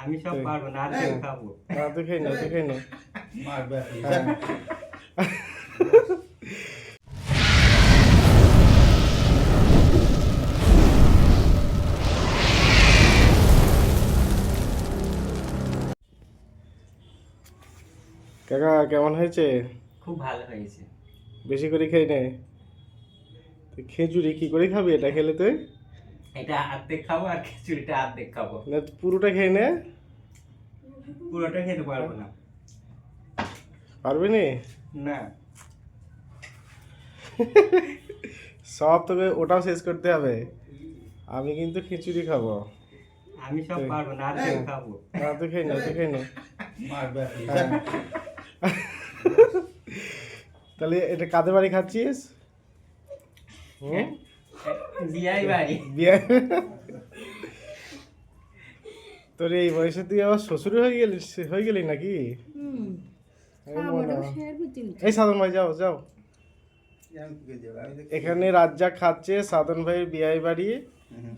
আমি সব পারবো না, আর কেউ খাবো না, তুই খেয়ে নে, তুই খেয়ে নে। মারবে হ্যাঁ। কাকা কেমন হয়েছে? খুব ভালো হয়েছে। বেশি করে খেয়ে নে। তুই খেজুরি কি করে খাবি এটা খেলে তুই? এটা অর্ধেক খাবো আর খিচুড়িটা অর্ধেক খাবো। না পুরোটা খেয়ে নে। পুরোটা খেতে পারবো না। পারবি নি? না, সব তোকে ওটাও শেষ করতে হবে। আমি কিন্তু খিচুড়ি খাবো। আমি সব পারবো না, আর কেউ খাবো। না, তুই খেয়ে নে, তুই খেয়ে নে। মারবে হ্যাঁ। তাহলে এটা কাদের বাড়ি খাচ্ছিস? হুম? বিয়াই বাড়ি। বিয়ে? তোর এই বয়সে তুই আবার শ্বশুর হয়ে গেলি নাকি? আমি মনে হয়। এই সাধন ভাই যাও যাও। এখানে রাজ্জাক খাচ্ছে সাধন ভাইয়ের বিয়ে বাড়ি।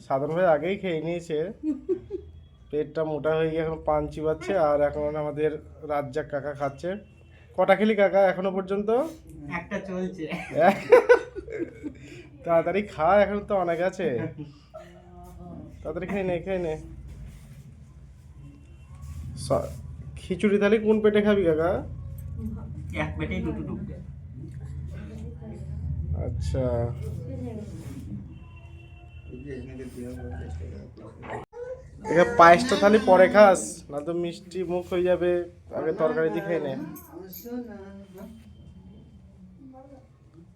সাধন ভাই আগেই খেয়ে নিয়েছে, পেটটা মোটা হয়ে গিয়ে এখন পান চিবাচ্ছে। আর এখন আমাদের রাজ্জাক কাকা খাচ্ছে। কটা খেলি কাকা এখনো পর্যন্ত? একটা চলছে। তাড়াতাড়ি খা, এখন তো অনেক আছে। তাড়াতাড়ি খেয়ে নে, খেয়ে নে। খিচুড়ি তাহলে কোন পেটে খাবি কাকা? এক পেটেই দুটো ঢুকবে। আচ্ছা, এখানে পায়েসটা তাহলে পরে খাস, না তো মিষ্টি মুখ হয়ে যাবে। আগে তরকারি দিয়ে খেয়ে নে।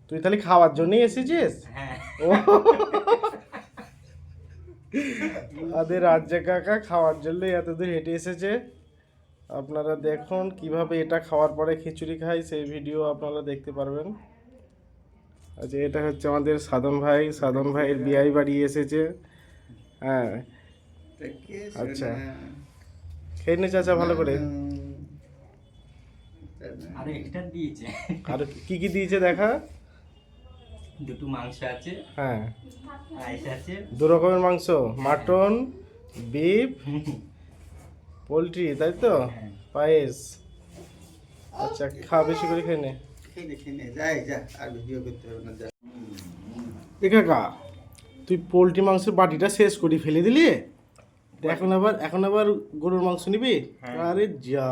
তুই তাহলে খাওয়ার জন্যই এসেছিস? হ্যাঁ। ও, আমাদের রাজ্য কাকা খাওয়ার জন্য এতদূর হেঁটে এসেছে। আপনারা দেখুন কিভাবে এটা খাওয়ার পরে খিচুড়ি খাই, সেই ভিডিও আপনারা দেখতে পারবেন। আচ্ছা, এটা হচ্ছে আমাদের সাধন ভাই। সাধন ভাইয়ের বিয়ে বাড়ি এসেছে। হ্যাঁ, আচ্ছা খেয়ে নে চাচা ভালো করে। আর এক্সট্রা দিয়েছে। আর কি কি দিয়েছে দেখা? দুটো মাংস আছে, হ্যাঁ, রাইস আছে। দু রকমের মাংস, মাটন, বিফ, পোলট্রি, তাই তো? হ্যাঁ। পায়েস। আচ্ছা খা, বেশি করে খেয়ে নে। খেয়ে যাই যা, আর ভিডিও করতে হবে না, যা। এ কাকা, তুই পোলট্রি মাংসের বাটিটা শেষ করে ফেলে দিলি, এখন আবার গরুর মাংস নিবি? হ্যাঁ। আরে যা,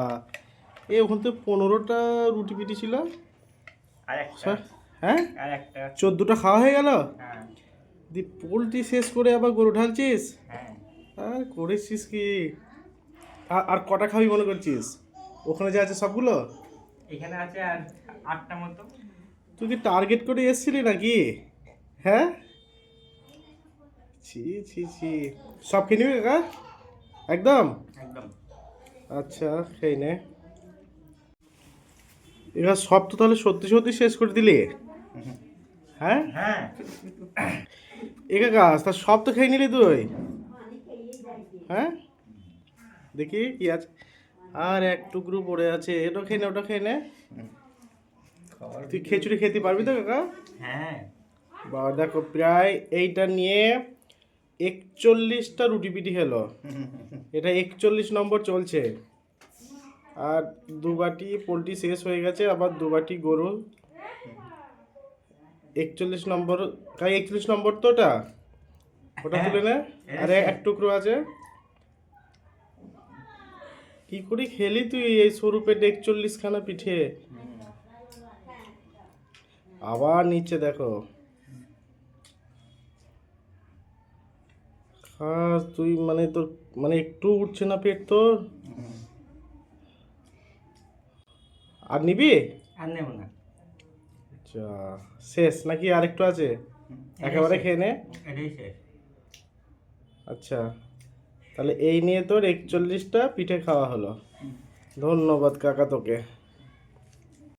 ওখান থেকে 15টা রুটি পিটি ছিল। আর একটা, হ্যাঁ, আর একটা। 14টা খাওয়া হয়ে গেল। হ্যাঁ, দি পোলট্রি শেষ করে আবার গরু ঢালছিস? হ্যাঁ। আর করেছিস কি? আর কটা খাবি মনে করছিস? ওখানে যা আছে সবগুলো? এখানে আছে আর 8টা মতো। তুই কি টার্গেট করে এসেছিলি নাকি? হ্যাঁ, ছি ছি ছি। সব খেয়ে নিবি কাকা? একদম? একদম। আচ্ছা খেয়ে নে। এবার সব তো তাহলে সত্যি সত্যি শেষ করে দিলি? হ্যাঁ হ্যাঁ। এ কাকা, তা সব তো খেয়ে নিলি তুই? হ্যাঁ, দেখি কি আছে। আর এক টুকরো পড়ে আছে, এটা খেয়ে নে, ওটা খেয়ে নে। তুই খিচুড়ি খেতে পারবি তো কাকা? হ্যাঁ। বাবা দেখো, প্রায় এইটা নিয়ে 41টা রুটি পিটি হলো। এটা 41 নম্বর চলছে। আর 2 বাটি পোলট্রি শেষ হয়ে গেছে, আবার 2 বাটি গরু। 41 নম্বর, তাই 41 নম্বর তো ওটা তুলে নে। আরে এক টুকরো আছে। কি করে খেলি তুই এই সরু পেটে 41খানা পিঠে? আবার নিচে দেখো। খাস তুই, মানে তোর মানে একটু উঠছে না পেট তোর? আর নিবি? আর নেব না। আচ্ছা, শেষ নাকি আরেকটু আছে? একেবারে খেয়ে নে। এটাই শেষ। আচ্ছা, তাহলে এই নিয়ে তোর 41টা পিঠে খাওয়া হলো। ধন্যবাদ কাকা তোকে।